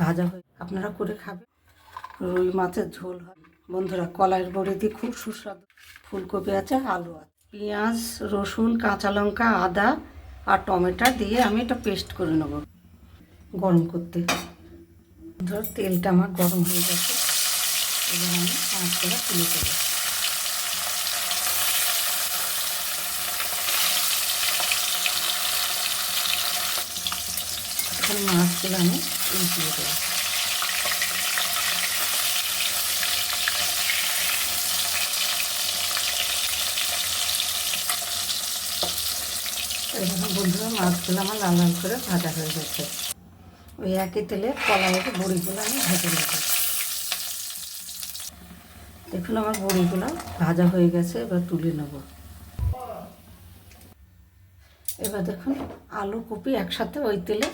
ভাজা হয়ে আপনারা করে খাবেন। রুই মাছের ঝোল হয় বন্ধুরা, কলাইয়ের বড়ি দিয়ে খুব সুস্বাদু। ফুলকপি আছে, আলু আছে, পেঁয়াজ, রসুন, কাঁচা লঙ্কা, আদা আর টমেটো দিয়ে আমি এটা পেস্ট করে নেব গরম করতে। ধর তেলটা আমার গরম হয়ে গেছে, এবার আমি মাছগুলো তুলে দেবো। এখন মাছগুলো আমি উল্টিয়ে দেবো। এরকম বন্ধুরা মাছগুলো আমার লাল লাল করে ভাজা হয়ে গেছে। ওই একই তেলে কলাইয়ের বড়িগুলো আমি ভেজে নেব। দেখুন আমার বড়িগুলো ভাজা হয়ে গেছে, এবার তুলে নেব। এবার দেখুন আলু কপি একসাথে ওই তেলে,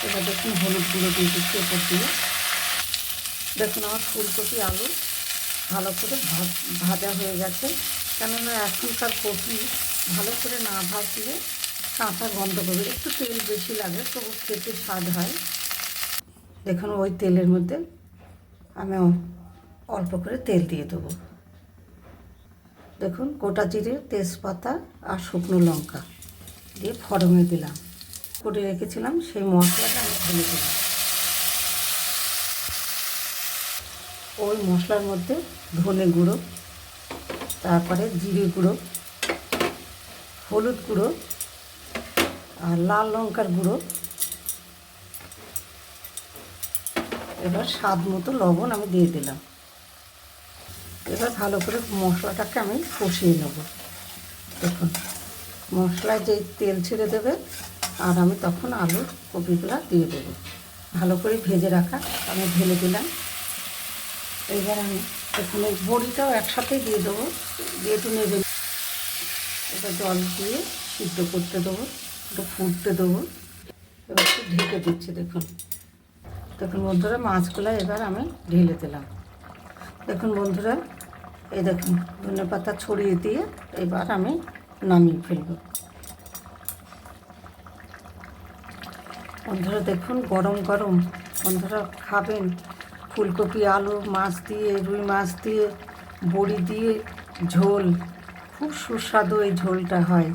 এবার দেখুন হলুদ গুঁড়ো দিয়ে দিচ্ছি ওপর দিয়ে। দেখুন আমার ফুলকপি আলু ভালো করে ভাজা হয়ে গেছে, কেননা এখনকার কপি ভালো করে না ভাজলে কাঁচা গন্ধ করবে। একটু তেল বেশি লাগে, তবু খেতে স্বাদ হয়। দেখুন ওই তেলের মধ্যে আমি অল্প করে তেল দিয়ে দেবো। দেখুন গোটা জিরে, তেজপাতা আর শুকনো লঙ্কা দিয়ে ফোড়নে দিলাম। করে রেখেছিলাম সেই মশলাটা আমি ঢেলে দিলাম। ওই মশলার মধ্যে ধনে গুঁড়ো, তারপরে জিরে গুঁড়ো, হলুদ গুঁড়ো আর লাল লঙ্কার গুঁড়ো, এবার স্বাদ মতো লবণ আমি দিয়ে দিলাম। এবার ভালো করে মশলাটাকে আমি কষিয়ে নেব। দেখুন মশলায় যেই তেল ছেড়ে দেবে আর আমি তখন আলুর কপিগুলো দিয়ে দেবো। ভালো করে ভেজে রাখা আমি ঢেলে দিলাম। এবার আমি এখানে বড়িটাও একসাথেই দিয়ে দেবো, যেহেতু নেবে। এবার জল দিয়ে সিদ্ধ করতে দেবো, একটু ফুটতে দেবো। এবার একটু ঢেকে দিচ্ছি। দেখুন দেখুন বন্ধুরা মাছগুলো এবার আমি ঢেলে দিলাম। দেখুন বন্ধুরা, এই দেখুন ধনে পাতা ছড়িয়ে দিয়ে এবার আমি নামিয়ে ফেলব। বন্ধুরা দেখুন গরম গরম বন্ধুরা খাবেন ফুলকপি আলু মাছ দিয়ে, রুই মাছ দিয়ে, বড়ি দিয়ে ঝোল, খুব সুস্বাদু এই ঝোলটা হয়।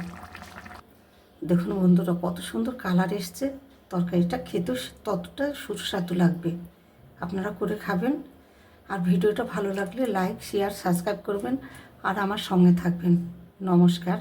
দেখুন বন্ধুরা কত সুন্দর কালার এসছে, তরকারিটা খেতেও ততটা সুস্বাদু লাগবে। আপনারা করে খাবেন। আর ভিডিওটা ভালো লাগলে লাইক, শেয়ার, সাবস্ক্রাইব করবেন আর আমার সঙ্গে থাকবেন। নমস্কার।